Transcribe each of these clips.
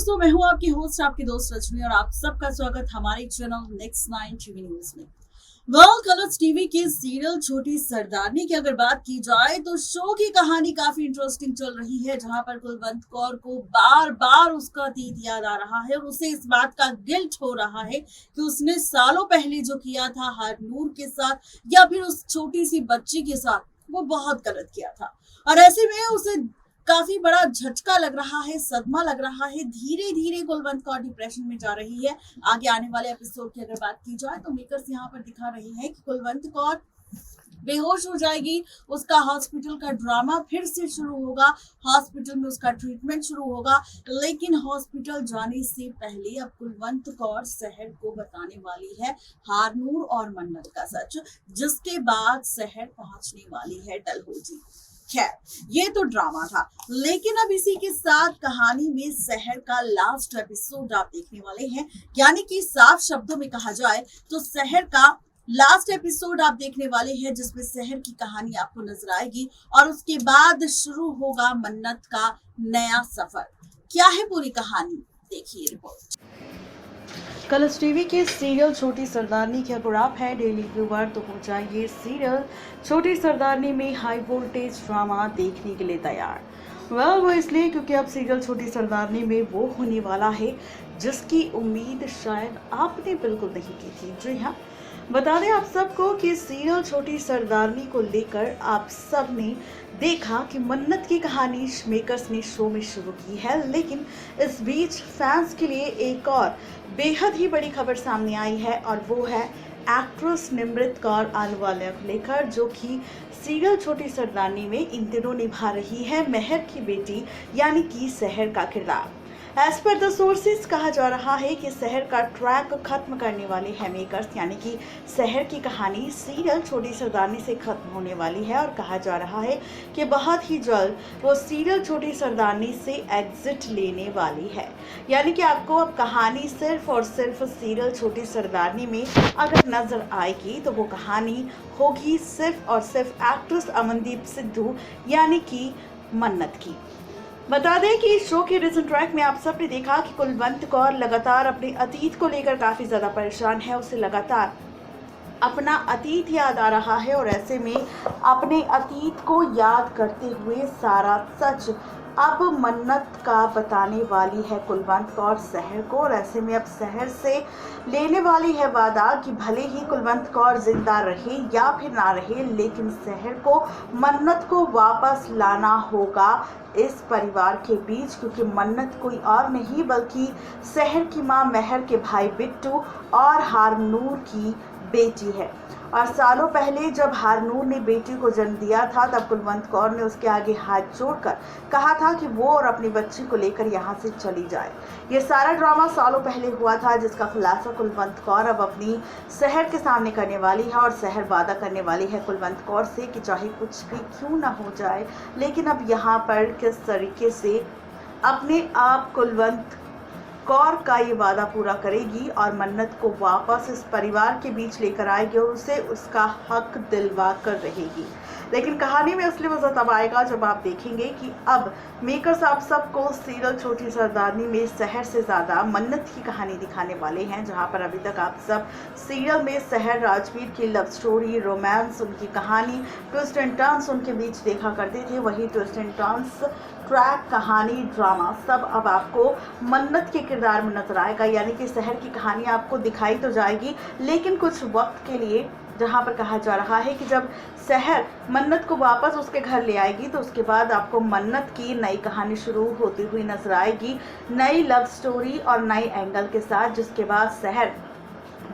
दोस्तों, मैं हूं आपकी होस्ट, आपकी दोस्त रजनी, और आप सबका स्वागत हमारे चैनल नेक्स्ट 9 टीवी न्यूज में। कलर्स टीवी के सीरियल छोटी सरदारनी की अगर बात की जाए तो शो की कहानी काफी इंटरेस्टिंग चल रही है, जहां पर कुलवंत कौर को बार बार उसका अतीत याद आ रहा है और उसे इस बात का गिल्ट हो रहा है कि उसने सालों पहले जो किया था हारनूर के साथ या फिर उस छोटी सी बच्ची के साथ, वो बहुत गलत किया था। और ऐसे में उसे काफी बड़ा झटका लग रहा है, सदमा लग रहा है। धीरे धीरे कुलवंत कौर डिप्रेशन में जा रही है। आगे आने वाले एपिसोड की अगर बात की जाए तो मेकर्स यहाँ पर दिखा रहे हैं कि कुलवंत कौर बेहोश हो जाएगी, उसका हॉस्पिटल का ड्रामा फिर से शुरू होगा, हॉस्पिटल में उसका ट्रीटमेंट शुरू होगा। लेकिन हॉस्पिटल जाने से पहले अब कुलवंत कौर शहर को बताने वाली है हारनूर और मन्नत का सच, जिसके बाद शहर पहुंचने वाली है डलहौजी। खैर, ये तो ड्रामा था, लेकिन अब इसी के साथ कहानी में शहर का लास्ट एपिसोड आप देखने वाले हैं। यानी कि साफ शब्दों में कहा जाए तो शहर का लास्ट एपिसोड आप देखने वाले हैं, जिसमें शहर की कहानी आपको नजर आएगी और उसके बाद शुरू होगा मन्नत का नया सफर। क्या है पूरी कहानी, देखिए रिपोर्ट। कलर्स टीवी के सीरियल छोटी सरदारनी के अगर आप हैं डेली व्यूवर तो हो जाइए सीरियल छोटी सरदारनी में हाई वोल्टेज ड्रामा देखने के लिए तैयार। वो इसलिए क्योंकि अब सीरियल छोटी सरदारनी में वो होने वाला है जिसकी उम्मीद शायद आपने बिल्कुल नहीं की थी। जी हाँ, बता दें आप सबको कि सीरियल छोटी सरदारनी को लेकर आप सब ने देखा कि मन्नत की कहानी मेकर्स ने शो में शुरू की है, लेकिन इस बीच फैंस के लिए एक और बेहद ही बड़ी खबर सामने आई है और वो है एक्ट्रेस निमृत कौर अहलूवालिया को लेकर, जो कि सीरियल छोटी सरदारनी में इन दिनों निभा रही है मेहर की बेटी यानी कि शहर का किरदार। एज पर द सोर्सेज कहा जा रहा है कि शहर का ट्रैक खत्म करने वाले हैं मेकर्स, यानी कि शहर की कहानी सीरियल छोटी सरदारनी से खत्म होने वाली है और कहा जा रहा है कि बहुत ही जल्द वो सीरियल छोटी सरदारनी से एग्जिट लेने वाली है। यानी कि आपको अब कहानी सिर्फ और सिर्फ सीरियल छोटी सरदारनी में अगर नजर आएगी तो वो कहानी होगी सिर्फ और सिर्फ एक्ट्रेस अमनदीप सिद्धू यानी कि मन्नत की। बता दें कि शो के रीजन ट्रैक में आप सबने देखा कि कुलवंत कौर लगातार अपने अतीत को लेकर काफ़ी ज़्यादा परेशान है। उसे लगातार अपना अतीत याद आ रहा है और ऐसे में अपने अतीत को याद करते हुए सारा सच अब मन्नत का बताने वाली है कुलवंत कौर शहर को। और ऐसे में अब शहर से लेने वाली है वादा कि भले ही कुलवंत कौर जिंदा रहे या फिर ना रहे, लेकिन शहर को मन्नत को वापस लाना होगा इस परिवार के बीच, क्योंकि मन्नत कोई और नहीं बल्कि शहर की मां मेहर के भाई बिट्टू और हारनूर की बेटी है। और सालों पहले जब हारनूर ने बेटी को जन्म दिया था तब कुलवंत कौर ने उसके आगे हाथ जोड़कर कहा था कि वो और अपनी बच्ची को लेकर यहाँ से चली जाए। ये सारा ड्रामा सालों पहले हुआ था, जिसका खुलासा कुलवंत कौर अब अपनी शहर के सामने करने वाली है और शहर वादा करने वाली है कुलवंत कौर से कि चाहे कुछ भी क्यों ना हो जाए, लेकिन अब यहाँ पर किस तरीके से अपने आप कुलवंत कौर का ये वादा पूरा करेगी और मन्नत को वापस इस परिवार के बीच लेकर आएगी और उसे उसका हक दिलवा कर रहेगी। लेकिन कहानी में असली मज़ा तब आएगा जब आप देखेंगे कि अब मेकर्स आप सबको सीरियल छोटी सरदारनी में शहर से ज़्यादा मन्नत की कहानी दिखाने वाले हैं, जहां पर अभी तक आप सब सीरियल में शहर राजवीर की लव स्टोरी, रोमांस, उनकी कहानी, ट्विस्ट एंड टर्न्स उनके बीच देखा करते थे। वही ट्विस्ट एंड टर्न्स, ट्रैक, कहानी, ड्रामा सब अब आपको मन्नत के किरदार में नजर आएगा। यानी कि शहर की कहानी आपको दिखाई तो जाएगी, लेकिन कुछ वक्त के लिए, जहां पर कहा जा रहा है कि जब शहर मन्नत को वापस उसके घर ले आएगी तो उसके बाद आपको मन्नत की नई कहानी शुरू होती हुई नजर आएगी, नई लव स्टोरी और नई एंगल के साथ, जिसके बाद शहर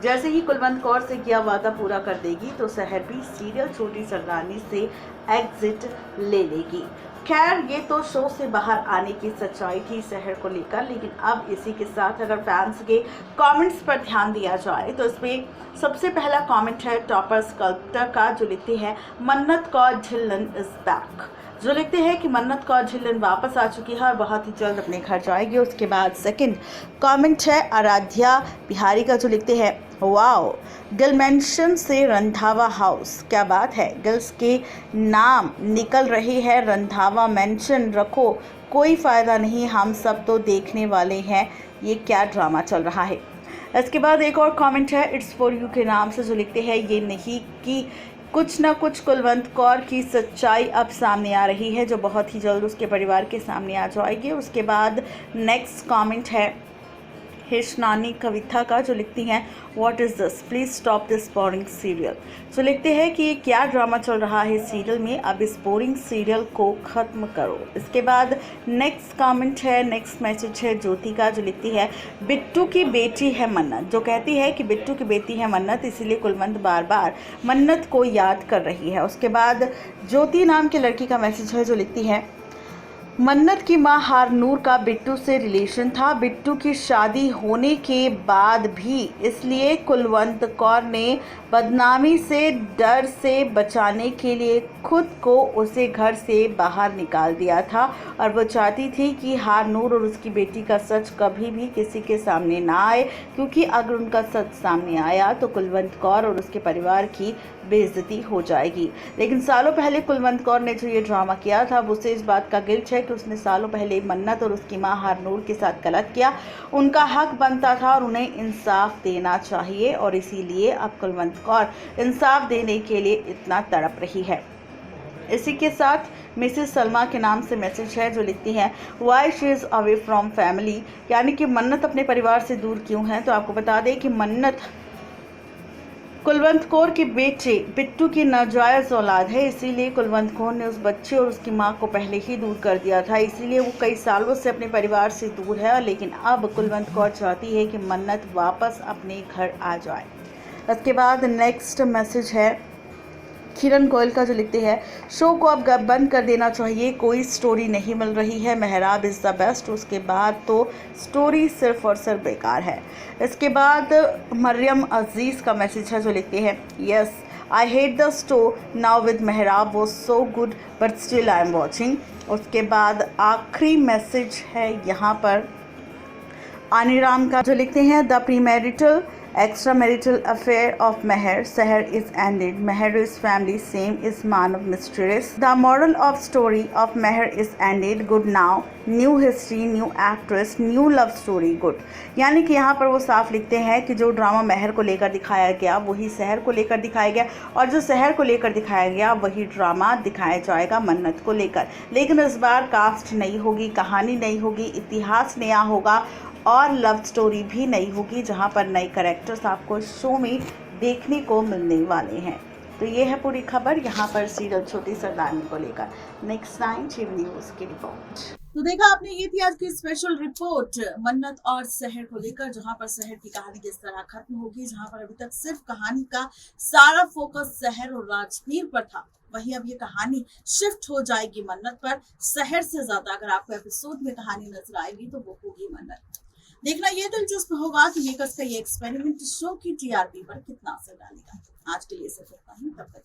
जैसे ही कुलवंत कौर से किया वादा पूरा कर देगी तो शहर भी सीरियल छोटी सरदारनी से एग्जिट ले लेगी। खैर, ये तो शो से बाहर आने की सच्चाई थी शहर को लेकर, लेकिन अब इसी के साथ अगर फैंस के कमेंट्स पर ध्यान दिया जाए तो इसमें सबसे पहला कमेंट है टॉपर स्कल्प्टर का, जो लिखते हैं मन्नत कौर ढिल्लन इज बैक। जो लिखते हैं कि मन्नत कौर झिल्लन वापस आ चुकी है और बहुत ही जल्द अपने घर जाएगी। उसके बाद सेकंड कमेंट है आराध्या बिहारी का, जो लिखते हैं वाओ, गिल मेंशन से रंधावा हाउस, क्या बात है, गिल्स के नाम निकल रही है, रंधावा मेंशन रखो, कोई फ़ायदा नहीं, हम सब तो देखने वाले हैं, ये क्या ड्रामा चल रहा है। इसके बाद एक और कमेंट है इट्स फॉर यू के नाम से, जो लिखते हैं ये नहीं कि कुछ ना कुछ कुलवंत कौर की सच्चाई अब सामने आ रही है, जो बहुत ही जल्द उसके परिवार के सामने आ जाएगी। उसके बाद नेक्स्ट कमेंट है हिशनानी कविता का, जो लिखती हैं what is this, please stop this boring serial. जो लिखते हैं कि ये क्या ड्रामा चल रहा है सीरियल में, अब इस बोरिंग सीरियल को ख़त्म करो। इसके बाद नेक्स्ट कमेंट है, नेक्स्ट मैसेज है ज्योति का, जो लिखती है बिट्टू की बेटी है मन्नत, जो कहती है कि बिट्टू की बेटी है मन्नत, इसीलिए कुलवंत बार बार मन्नत को याद कर रही है। उसके बाद ज्योति नाम की लड़की का मैसेज है, जो लिखती है मन्नत की मां हारनूर का बिट्टू से रिलेशन था, बिट्टू की शादी होने के बाद भी, इसलिए कुलवंत कौर ने बदनामी से डर से बचाने के लिए खुद को उसे घर से बाहर निकाल दिया था और वो चाहती थी कि हारनूर और उसकी बेटी का सच कभी भी किसी के सामने ना आए, क्योंकि अगर उनका सच सामने आया तो कुलवंत कौर और उसके परिवार की बेइज्जती हो जाएगी। लेकिन सालों पहले कुलवंत कौर ने जो ये ड्रामा किया था, उसे इस बात का गिल्ट है कि उसने सालों पहले मन्नत और उसकी मां हारनूर के साथ गलत किया, उनका हक बनता था और उन्हें इंसाफ देना चाहिए, और इसीलिए अब कुलवंत कौर इंसाफ देने के लिए इतना तड़प रही है। इसी के साथ मिसेस सलमा के नाम से मैसेज है, जो लिखती हैं why she is away from family, यानी कि मन्नत अपने परिवार से दूर क्यों है। तो आपको बता दें कि मन्नत कुलवंत कौर के बेटे बिट्टू की नाजायज़ औलाद है, इसीलिए कुलवंत कौर ने उस बच्चे और उसकी मां को पहले ही दूर कर दिया था, इसीलिए वो कई सालों से अपने परिवार से दूर है। लेकिन अब कुलवंत कौर चाहती है कि मन्नत वापस अपने घर आ जाए। इसके बाद नेक्स्ट मैसेज है किरण गोयल का, जो लिखते हैं शो को अब बंद कर देना चाहिए, कोई स्टोरी नहीं मिल रही है, मेहराब इज़ द बेस्ट। उसके बाद तो स्टोरी सिर्फ और सिर्फ बेकार है। इसके बाद मरियम अजीज़ का मैसेज है, जो लिखते हैं yes I hate the story now with Mehrab was so good but still I am watching. उसके बाद आखिरी मैसेज है यहाँ पर आनीराम का, जो लिखते हैं the प्रीमैरिटल extramarital affair of Seher is ended. Meher is family, same is Manav mysterious. The moral of story of Meher is ended. Good now. New history, new actress, new love story. Good. यानी कि यहाँ पर वो साफ लिखते हैं कि जो ड्रामा मेहर को लेकर दिखाया गया वही शहर को लेकर दिखाया गया, और जो शहर को लेकर दिखाया गया वही ड्रामा दिखाया जाएगा मन्नत को लेकर। लेकिन इस बार कास्ट नहीं होगी, कहानी नहीं होगी, इतिहास नया होगा और लव स्टोरी भी नहीं होगी, जहां पर नए कैरेक्टर्स आपको शो में देखने को मिलने वाले हैं। तो ये है पूरी खबर यहाँ पर सीरियल छोटी सरदारनी को लेकर। नेक्स्ट 9 टीवी न्यूज़ की रिपोर्ट। तो देखा आपने, ये थी आज की स्पेशल रिपोर्ट मन्नत और शहर को लेकर, जहां पर शहर की कहानी किस तरह खत्म होगी, जहां पर अभी तक सिर्फ कहानी का सारा फोकस शहर और राजवीर पर था, वहीं अब ये कहानी शिफ्ट हो जाएगी मन्नत पर। शहर से ज्यादा अगर आपको एपिसोड में कहानी नजर आएगी तो वो होगी मन्नत। देखना ये दिलचस्प होगा कि मेकर्स का ये एक्सपेरिमेंट शो की टीआरपी पर कितना असर डालेगा। आज के लिए सिर्फ इतना ही, तब तक